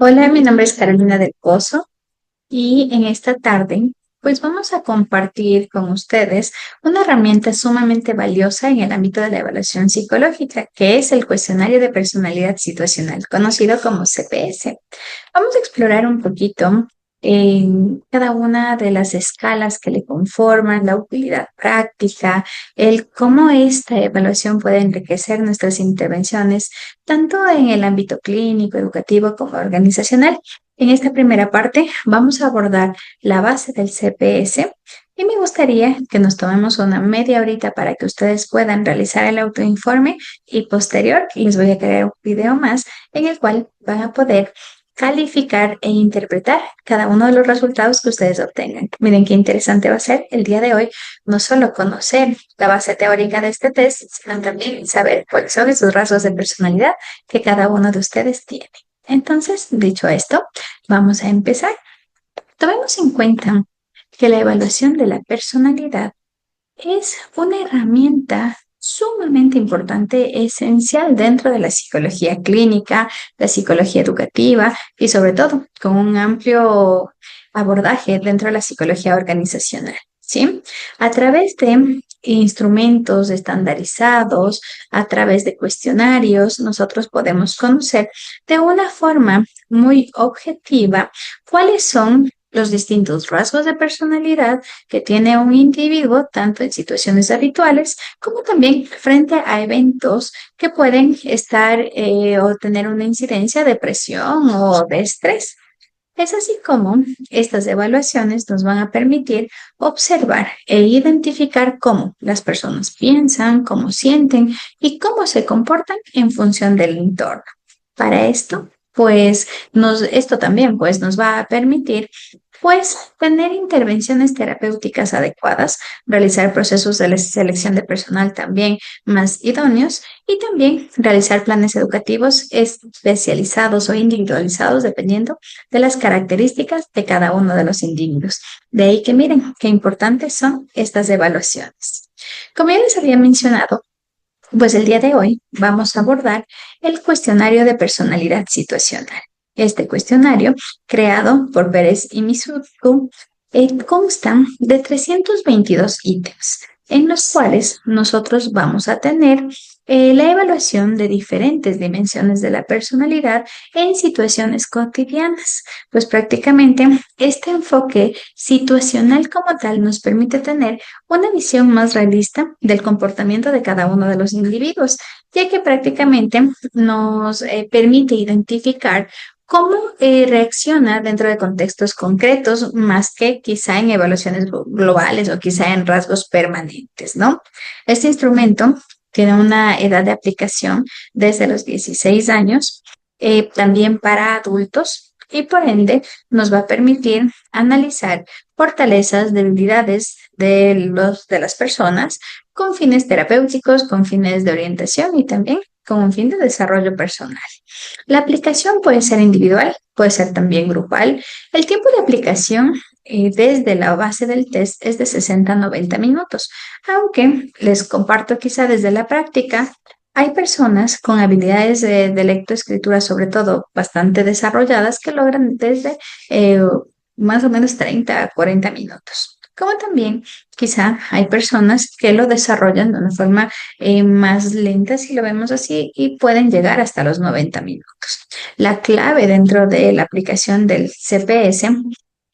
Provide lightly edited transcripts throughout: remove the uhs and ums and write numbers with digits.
Hola, mi nombre es Carolina del Pozo y en esta tarde pues vamos a compartir con ustedes una herramienta sumamente valiosa en el ámbito de la evaluación psicológica, que es el cuestionario de personalidad situacional, conocido como CPS. Vamos a explorar un poquito cada una de las escalas que le conforman, la utilidad práctica, el cómo esta evaluación puede enriquecer nuestras intervenciones, tanto en el ámbito clínico, educativo como organizacional. En esta primera parte vamos a abordar la base del CPS y me gustaría que nos tomemos una media horita para que ustedes puedan realizar el autoinforme y posterior les voy a crear un video más en el cual van a poder calificar e interpretar cada uno de los resultados que ustedes obtengan. Miren qué interesante va a ser el día de hoy, no solo conocer la base teórica de este test, sino también saber cuáles son esos rasgos de personalidad que cada uno de ustedes tiene. Entonces, dicho esto, vamos a empezar. Tomemos en cuenta que la evaluación de la personalidad es una herramienta sumamente importante, esencial dentro de la psicología clínica, la psicología educativa y sobre todo con un amplio abordaje dentro de la psicología organizacional. ¿Sí? A través de instrumentos estandarizados, a través de cuestionarios, nosotros podemos conocer de una forma muy objetiva cuáles son los distintos rasgos de personalidad que tiene un individuo, tanto en situaciones habituales como también frente a eventos que pueden estar o tener una incidencia de presión o de estrés. Es así como estas evaluaciones nos van a permitir observar e identificar cómo las personas piensan, cómo sienten y cómo se comportan en función del entorno. Para esto, pues esto también pues, nos va a permitir pues tener intervenciones terapéuticas adecuadas, realizar procesos de selección de personal también más idóneos y también realizar planes educativos especializados o individualizados dependiendo de las características de cada uno de los individuos. De ahí que miren qué importantes son estas evaluaciones. Como ya les había mencionado, pues el día de hoy vamos a abordar el cuestionario de personalidad situacional. Este cuestionario, creado por Pérez y Mizuku, consta de 322 ítems, en los cuales nosotros vamos a tener la evaluación de diferentes dimensiones de la personalidad en situaciones cotidianas. Pues prácticamente este enfoque situacional como tal nos permite tener una visión más realista del comportamiento de cada uno de los individuos, ya que prácticamente nos permite identificar cómo reacciona dentro de contextos concretos, más que quizá en evaluaciones globales o quizá en rasgos permanentes, ¿no? Este instrumento tiene una edad de aplicación desde los 16 años, también para adultos, y por ende nos va a permitir analizar fortalezas, debilidades de las personas con fines terapéuticos, con fines de orientación y también con un fin de desarrollo personal. La aplicación puede ser individual, puede ser también grupal. El tiempo de aplicación desde la base del test es de 60 a 90 minutos, aunque les comparto quizá desde la práctica, hay personas con habilidades de lectoescritura, sobre todo bastante desarrolladas, que logran desde eh, más o menos 30 a 40 minutos. Como también quizá hay personas que lo desarrollan de una forma más lenta, si lo vemos así, y pueden llegar hasta los 90 minutos. La clave dentro de la aplicación del CPS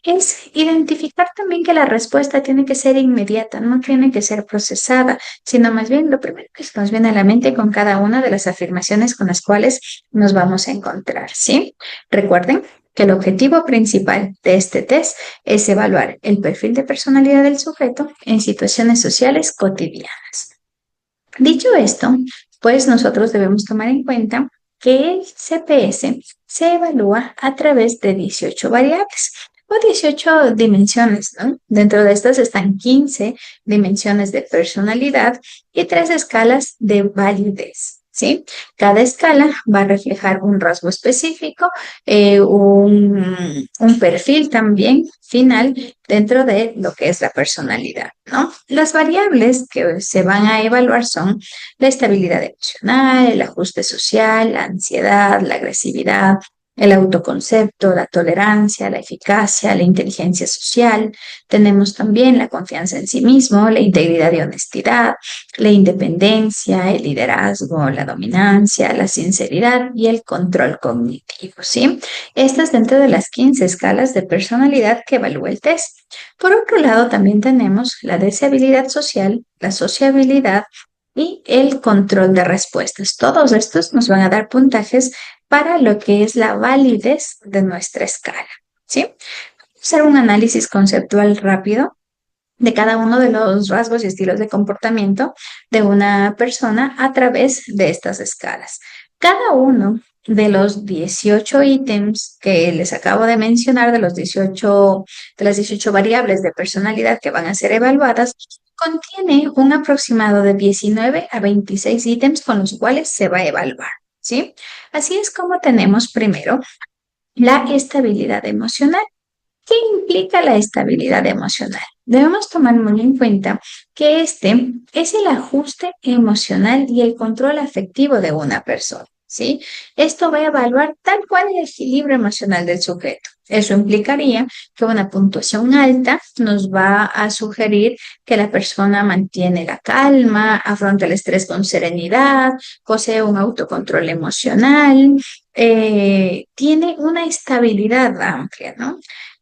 es identificar también que la respuesta tiene que ser inmediata, no tiene que ser procesada, sino más bien lo primero que se nos viene a la mente con cada una de las afirmaciones con las cuales nos vamos a encontrar, ¿sí? Recuerden que el objetivo principal de este test es evaluar el perfil de personalidad del sujeto en situaciones sociales cotidianas. Dicho esto, pues nosotros debemos tomar en cuenta que el CPS se evalúa a través de 18 variables o 18 dimensiones, ¿no? Dentro de estas están 15 dimensiones de personalidad y 3 escalas de validez. ¿Sí? Cada escala va a reflejar un rasgo específico, un perfil también final dentro de lo que es la personalidad, ¿no? Las variables que se van a evaluar son la estabilidad emocional, el ajuste social, la ansiedad, la agresividad, el autoconcepto, la tolerancia, la eficacia, la inteligencia social. Tenemos también la confianza en sí mismo, la integridad y honestidad, la independencia, el liderazgo, la dominancia, la sinceridad y el control cognitivo, ¿sí? Estas dentro de las 15 escalas de personalidad que evalúa el test. Por otro lado, también tenemos la deseabilidad social, la sociabilidad y el control de respuestas. Todos estos nos van a dar puntajes para lo que es la validez de nuestra escala, ¿sí? Vamos a hacer un análisis conceptual rápido de cada uno de los rasgos y estilos de comportamiento de una persona a través de estas escalas. Cada uno de los 18 ítems que les acabo de mencionar, de las 18 variables de personalidad que van a ser evaluadas, contiene un aproximado de 19 a 26 ítems con los cuales se va a evaluar, ¿sí? Así es como tenemos primero la estabilidad emocional. ¿Qué implica la estabilidad emocional? Debemos tomar muy en cuenta que este es el ajuste emocional y el control afectivo de una persona, ¿sí? Esto va a evaluar tal cual el equilibrio emocional del sujeto. Eso implicaría que una puntuación alta nos va a sugerir que la persona mantiene la calma, afronta el estrés con serenidad, posee un autocontrol emocional, tiene una estabilidad amplia, ¿no?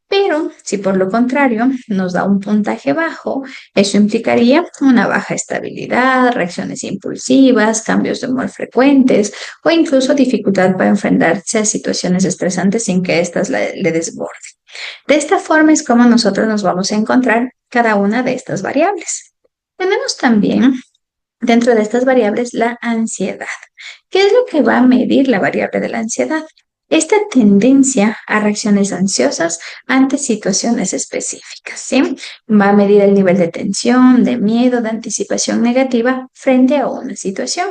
Pero si por lo contrario nos da un puntaje bajo, eso implicaría una baja estabilidad, reacciones impulsivas, cambios de humor frecuentes o incluso dificultad para enfrentarse a situaciones estresantes sin que éstas le desborden. De esta forma es como nosotros nos vamos a encontrar cada una de estas variables. Tenemos también dentro de estas variables la ansiedad. ¿Qué es lo que va a medir la variable de la ansiedad? Esta tendencia a reacciones ansiosas ante situaciones específicas, ¿sí? Va a medir el nivel de tensión, de miedo, de anticipación negativa frente a una situación.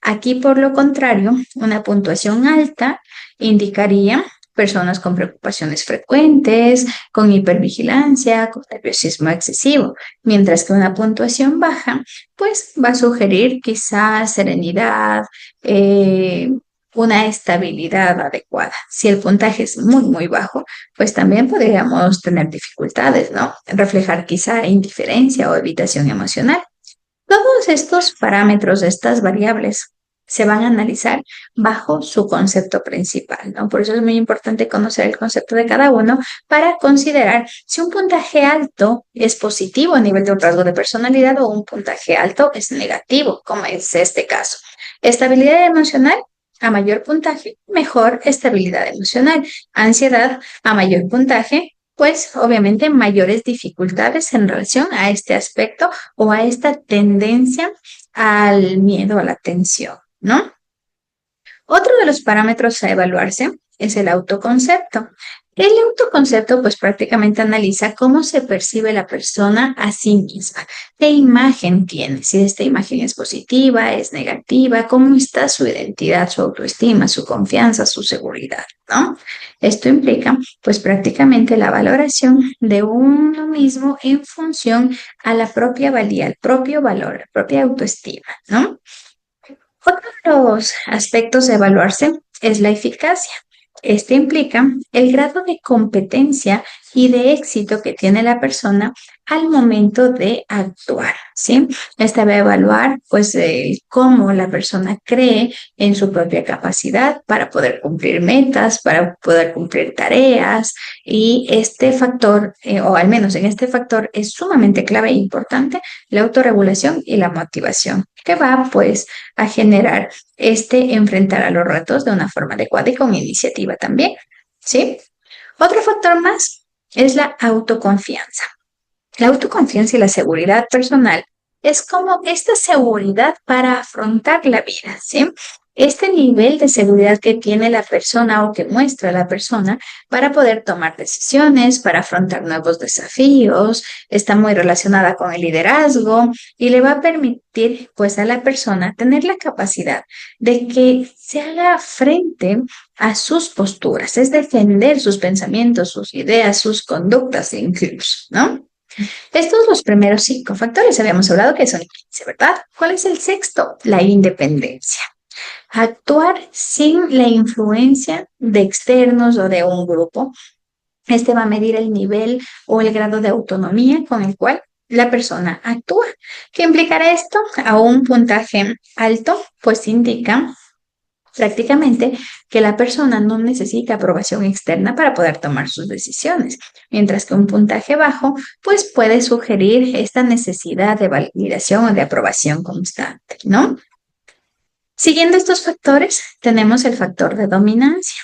Aquí, por lo contrario, una puntuación alta indicaría personas con preocupaciones frecuentes, con hipervigilancia, con nerviosismo excesivo, mientras que una puntuación baja pues va a sugerir quizás serenidad, eh, una estabilidad adecuada. Si el puntaje es muy, muy bajo, pues también podríamos tener dificultades, ¿no? Reflejar quizá indiferencia o evitación emocional. Todos estos parámetros, estas variables, se van a analizar bajo su concepto principal, ¿no? Por eso es muy importante conocer el concepto de cada uno para considerar si un puntaje alto es positivo a nivel de un rasgo de personalidad o un puntaje alto es negativo, como es este caso. Estabilidad emocional. A mayor puntaje, mejor estabilidad emocional. Ansiedad, a mayor puntaje, pues obviamente mayores dificultades en relación a este aspecto o a esta tendencia al miedo, a la tensión, ¿no? Otro de los parámetros a evaluarse es el autoconcepto. El autoconcepto pues prácticamente analiza cómo se percibe la persona a sí misma, qué imagen tiene, si esta imagen es positiva, es negativa, cómo está su identidad, su autoestima, su confianza, su seguridad, ¿no? Esto implica pues prácticamente la valoración de uno mismo en función a la propia valía, al propio valor, la propia autoestima, ¿no? Otro de los aspectos a evaluarse es la eficacia. Este implica el grado de competencia y de éxito que tiene la persona al momento de actuar, ¿sí? Esta va a evaluar, pues, cómo la persona cree en su propia capacidad para poder cumplir metas, para poder cumplir tareas, y este factor, o al menos en este factor, es sumamente clave e importante la autorregulación y la motivación, que va, pues, a generar enfrentar a los retos de una forma adecuada y con iniciativa también, ¿sí? Otro factor más es la autoconfianza. La autoconfianza y la seguridad personal es como esta seguridad para afrontar la vida, ¿sí? Este nivel de seguridad que tiene la persona o que muestra la persona para poder tomar decisiones, para afrontar nuevos desafíos, está muy relacionada con el liderazgo y le va a permitir pues a la persona tener la capacidad de que se haga frente a sus posturas, es defender sus pensamientos, sus ideas, sus conductas incluso, ¿no? Estos los primeros 5 factores habíamos hablado que son 15, ¿verdad? ¿Cuál es el sexto? La independencia. Actuar sin la influencia de externos o de un grupo. Este va a medir el nivel o el grado de autonomía con el cual la persona actúa. ¿Qué implicará esto? A un puntaje alto, pues indica prácticamente que la persona no necesita aprobación externa para poder tomar sus decisiones, mientras que un puntaje bajo, pues puede sugerir esta necesidad de validación o de aprobación constante, ¿no? Siguiendo estos factores, tenemos el factor de dominancia.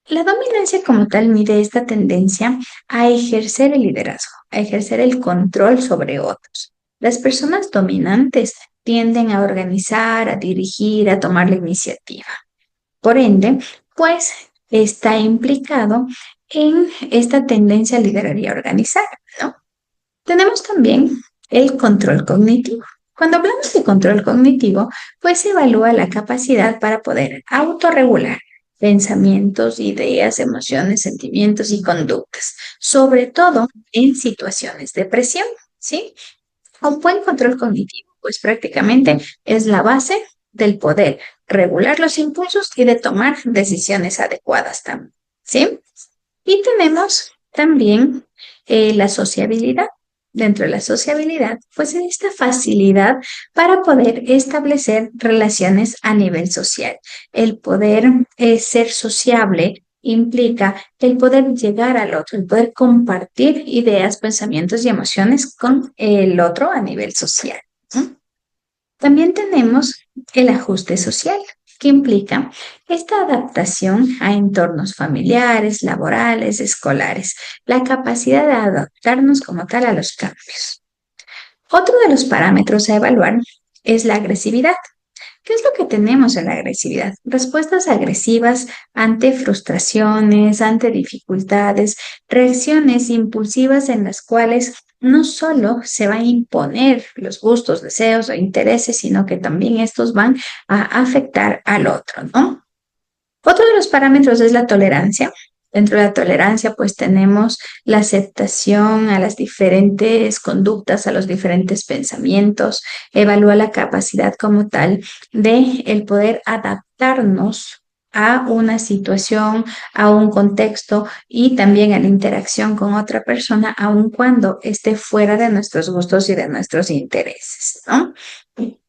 La dominancia como tal mide esta tendencia a ejercer el liderazgo, a ejercer el control sobre otros. Las personas dominantes tienden a organizar, a dirigir, a tomar la iniciativa. Por ende, pues está implicado en esta tendencia a liderar y a organizar, ¿no? Tenemos también el control cognitivo. Cuando hablamos de control cognitivo, pues se evalúa la capacidad para poder autorregular pensamientos, ideas, emociones, sentimientos y conductas, sobre todo en situaciones de presión, ¿sí? Un buen control cognitivo, pues prácticamente es la base del poder regular los impulsos y de tomar decisiones adecuadas también, ¿sí? Y tenemos también la sociabilidad. Dentro de la sociabilidad, pues es esta facilidad para poder establecer relaciones a nivel social. El poder ser sociable implica el poder llegar al otro, el poder compartir ideas, pensamientos y emociones con el otro a nivel social. ¿Sí? También tenemos el ajuste social, que implica esta adaptación a entornos familiares, laborales, escolares, la capacidad de adaptarnos como tal a los cambios. Otro de los parámetros a evaluar es la agresividad. ¿Qué es lo que tenemos en la agresividad? Respuestas agresivas ante frustraciones, ante dificultades, reacciones impulsivas en las cuales no solo se van a imponer los gustos, deseos o intereses, sino que también estos van a afectar al otro, ¿no? Otro de los parámetros es la tolerancia. Dentro de la tolerancia, pues tenemos la aceptación a las diferentes conductas, a los diferentes pensamientos, evalúa la capacidad como tal de el poder adaptarnos a una situación, a un contexto y también a la interacción con otra persona, aun cuando esté fuera de nuestros gustos y de nuestros intereses, ¿no?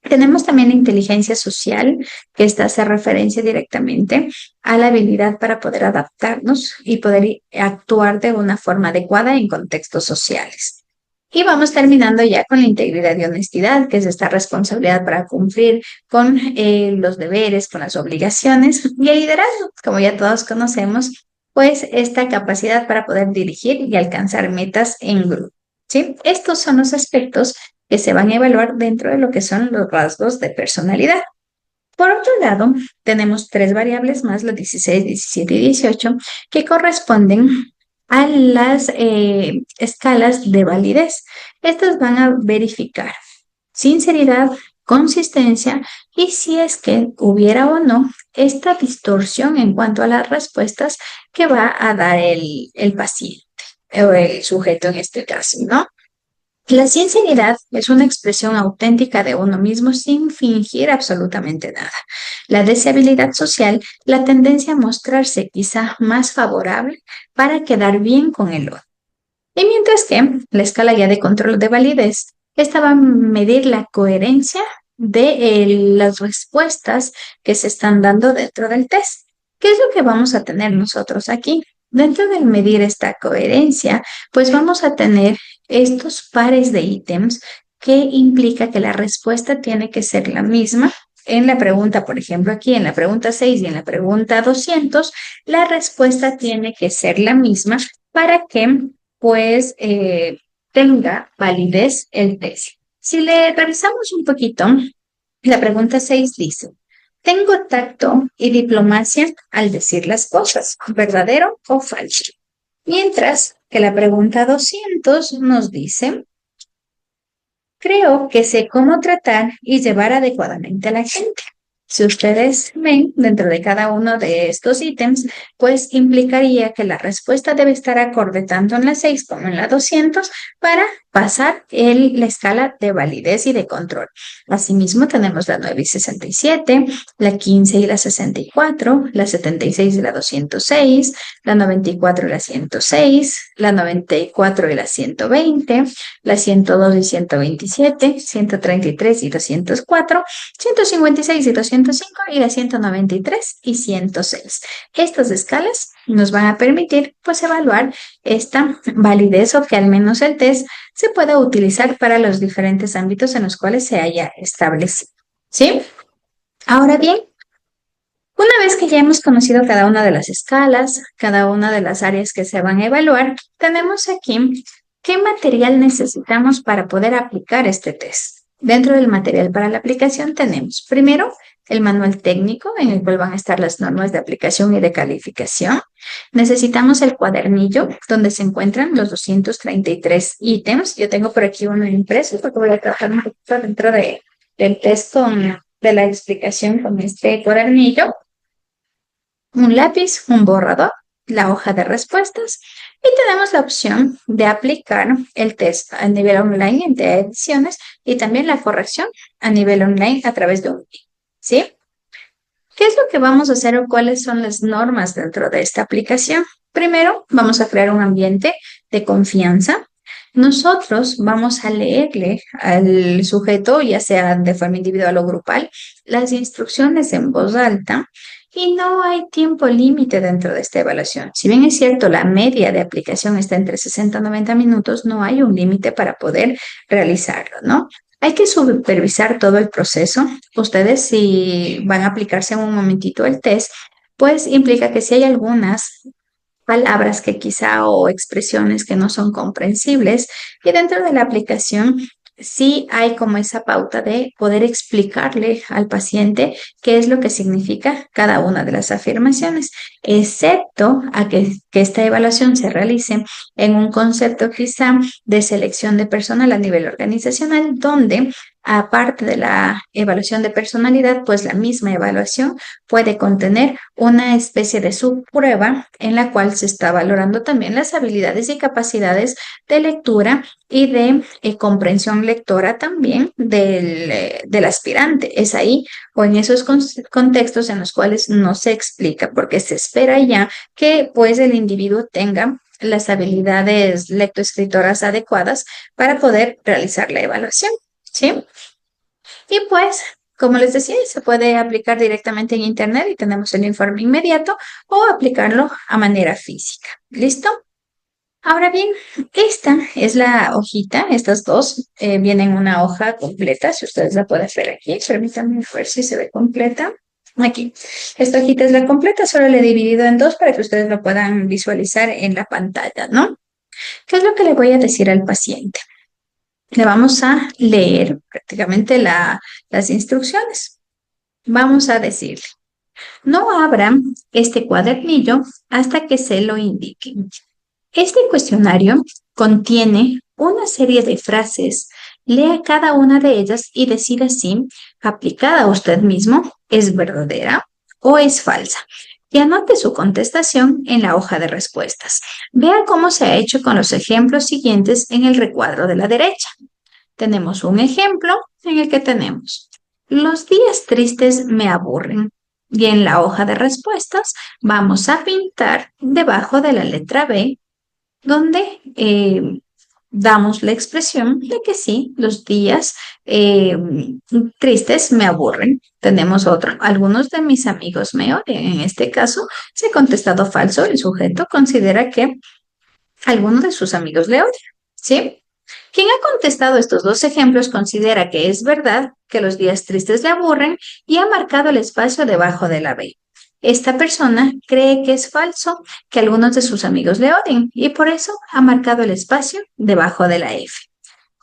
Tenemos también la inteligencia social, que esta hace referencia directamente a la habilidad para poder adaptarnos y poder actuar de una forma adecuada en contextos sociales. Y vamos terminando ya con la integridad y honestidad, que es esta responsabilidad para cumplir con los deberes, con las obligaciones y el liderazgo, como ya todos conocemos, pues esta capacidad para poder dirigir y alcanzar metas en grupo. ¿Sí? Estos son los aspectos que se van a evaluar dentro de lo que son los rasgos de personalidad. Por otro lado, tenemos tres variables más, los 16, 17 y 18, que corresponden a las escalas de validez. Estas van a verificar sinceridad, consistencia y si es que hubiera o no esta distorsión en cuanto a las respuestas que va a dar el paciente o el sujeto en este caso, ¿no? La sinceridad es una expresión auténtica de uno mismo sin fingir absolutamente nada. La deseabilidad social, la tendencia a mostrarse quizá más favorable para quedar bien con el otro. Y mientras que la escala ya de control de validez, esta va a medir la coherencia de las respuestas que se están dando dentro del test. ¿Qué es lo que vamos a tener nosotros aquí? Dentro de medir esta coherencia, pues vamos a tener estos pares de ítems que implica que la respuesta tiene que ser la misma. En la pregunta, por ejemplo, aquí en la pregunta 6 y en la pregunta 200, la respuesta tiene que ser la misma para que pues tenga validez el test. Si le revisamos un poquito, la pregunta 6 dice, tengo tacto y diplomacia al decir las cosas, ¿verdadero o falso? Mientras que la pregunta 200 nos dice, creo que sé cómo tratar y llevar adecuadamente a la gente. Si ustedes ven dentro de cada uno de estos ítems, pues implicaría que la respuesta debe estar acorde tanto en la 6 como en la 200 para pasar la escala de validez y de control. Asimismo, tenemos la 9 y 67, la 15 y la 64, la 76 y la 206, la 94 y la 106, la 94 y la 120, la 102 y 127, 133 y 204, 156 y 205 y la 193 y 106. Estas escalas nos van a permitir pues evaluar esta validez o que al menos el test se pueda utilizar para los diferentes ámbitos en los cuales se haya establecido. ¿Sí? Ahora bien, una vez que ya hemos conocido cada una de las escalas, cada una de las áreas que se van a evaluar, tenemos aquí qué material necesitamos para poder aplicar este test. Dentro del material para la aplicación tenemos primero el manual técnico en el cual van a estar las normas de aplicación y de calificación. Necesitamos el cuadernillo donde se encuentran los 233 ítems. Yo tengo por aquí uno impreso porque voy a trabajar un poquito dentro del test de la explicación con este cuadernillo, un lápiz, un borrador, la hoja de respuestas y tenemos la opción de aplicar el test a nivel online entre ediciones y también la corrección a nivel online a través de un link, ¿sí? ¿Qué es lo que vamos a hacer o cuáles son las normas dentro de esta aplicación? Primero, vamos a crear un ambiente de confianza. Nosotros vamos a leerle al sujeto, ya sea de forma individual o grupal, las instrucciones en voz alta y no hay tiempo límite dentro de esta evaluación. Si bien es cierto, la media de aplicación está entre 60 y 90 minutos, no hay un límite para poder realizarlo, ¿no? Hay que supervisar todo el proceso. Ustedes, si van a aplicarse en un momentito el test, pues implica que si hay algunas palabras que quizá o expresiones que no son comprensibles, y dentro de la aplicación sí hay como esa pauta de poder explicarle al paciente qué es lo que significa cada una de las afirmaciones, excepto a que esta evaluación se realice en un concepto quizá de selección de personal a nivel organizacional, donde aparte de la evaluación de personalidad, pues la misma evaluación puede contener una especie de subprueba en la cual se está valorando también las habilidades y capacidades de lectura y de comprensión lectora también del aspirante. Es ahí o en esos contextos en los cuales no se explica porque se espera ya que pues el individuo tenga las habilidades lectoescritoras adecuadas para poder realizar la evaluación, ¿sí? Y pues, como les decía, se puede aplicar directamente en Internet y tenemos el informe inmediato o aplicarlo a manera física. ¿Listo? Ahora bien, esta es la hojita, estas dos vienen en una hoja completa, si ustedes la pueden ver aquí, permítanme ver si se ve completa. Aquí, esta hojita es la completa, solo la he dividido en dos para que ustedes lo puedan visualizar en la pantalla, ¿no? ¿Qué es lo que le voy a decir al paciente? Le vamos a leer prácticamente las instrucciones. Vamos a decirle, no abra este cuadernillo hasta que se lo indique. Este cuestionario contiene una serie de frases. Lea cada una de ellas y decida si, aplicada a usted mismo, es verdadera o es falsa. Y anote su contestación en la hoja de respuestas. Vea cómo se ha hecho con los ejemplos siguientes en el recuadro de la derecha. Tenemos un ejemplo en el que tenemos, los días tristes me aburren. Y en la hoja de respuestas vamos a pintar debajo de la letra B, donde damos la expresión de que sí, los días tristes me aburren. Tenemos otro, algunos de mis amigos me odian. En este caso, se ha contestado falso. El sujeto considera que alguno de sus amigos le odia, ¿sí? Quien ha contestado estos dos ejemplos considera que es verdad que los días tristes le aburren y ha marcado el espacio debajo de la B. Esta persona cree que es falso que algunos de sus amigos le odien y por eso ha marcado el espacio debajo de la F.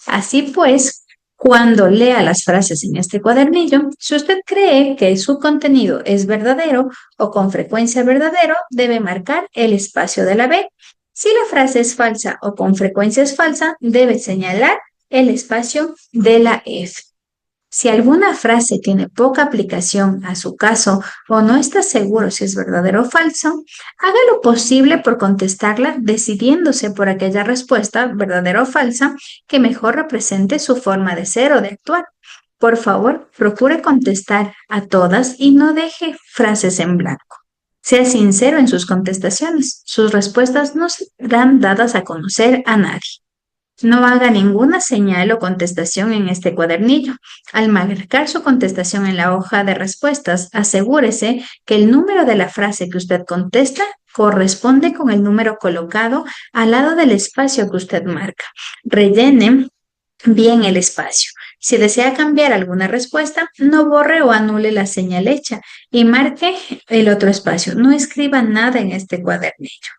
Así pues, cuando lea las frases en este cuadernillo, si usted cree que su contenido es verdadero o con frecuencia verdadero, debe marcar el espacio de la B. Si la frase es falsa o con frecuencia es falsa, debe señalar el espacio de la F. Si alguna frase tiene poca aplicación a su caso o no está seguro si es verdadero o falso, haga lo posible por contestarla decidiéndose por aquella respuesta, verdadera o falsa, que mejor represente su forma de ser o de actuar. Por favor, procure contestar a todas y no deje frases en blanco. Sea sincero en sus contestaciones. Sus respuestas no serán dadas a conocer a nadie. No haga ninguna señal o contestación en este cuadernillo. Al marcar su contestación en la hoja de respuestas, asegúrese que el número de la frase que usted contesta corresponde con el número colocado al lado del espacio que usted marca. Rellene bien el espacio. Si desea cambiar alguna respuesta, no borre o anule la señal hecha y marque el otro espacio. No escriba nada en este cuadernillo.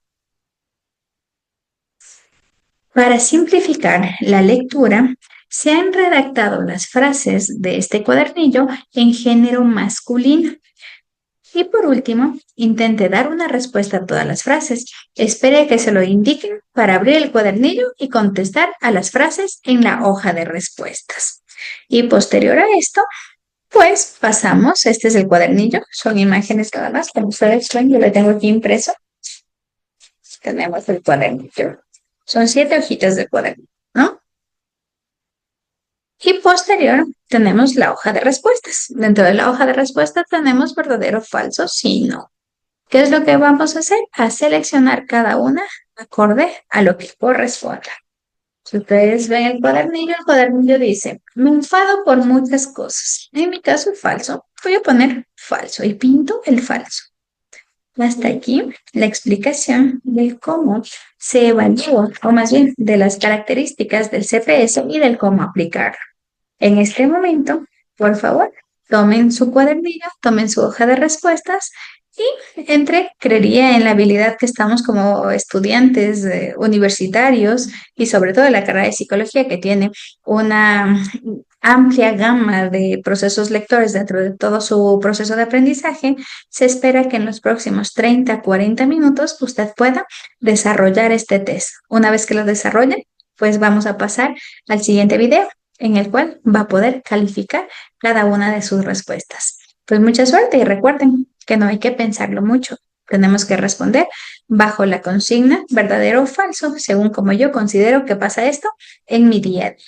Para simplificar la lectura, se han redactado las frases de este cuadernillo en género masculino. Y por último, intente dar una respuesta a todas las frases. Espere que se lo indiquen para abrir el cuadernillo y contestar a las frases en la hoja de respuestas. Y posterior a esto, pues pasamos, este es el cuadernillo, son imágenes nada más, como ustedes ven, yo lo tengo aquí impreso. Tenemos el cuadernillo. Son 7 hojitas de cuaderno, ¿no? Y posterior tenemos la hoja de respuestas. Dentro de la hoja de respuestas tenemos verdadero, falso, sí, no. ¿Qué es lo que vamos a hacer? A seleccionar cada una acorde a lo que corresponda. Si ustedes ven el cuadernillo dice, me enfado por muchas cosas. En mi caso, falso. Voy a poner falso y pinto el falso. Hasta aquí la explicación de cómo se evalúa, o más bien de las características del CPS y del cómo aplicarlo. En este momento, por favor, tomen su cuadernillo, tomen su hoja de respuestas y creería en la habilidad que estamos como estudiantes universitarios y sobre todo en la carrera de psicología que tiene una amplia gama de procesos lectores dentro de todo su proceso de aprendizaje, se espera que en los próximos 30, 40 minutos usted pueda desarrollar este test. Una vez que lo desarrolle, pues vamos a pasar al siguiente video en el cual va a poder calificar cada una de sus respuestas. Pues mucha suerte y recuerden que no hay que pensarlo mucho. Tenemos que responder bajo la consigna verdadero o falso, según como yo considero que pasa esto en mi día a día.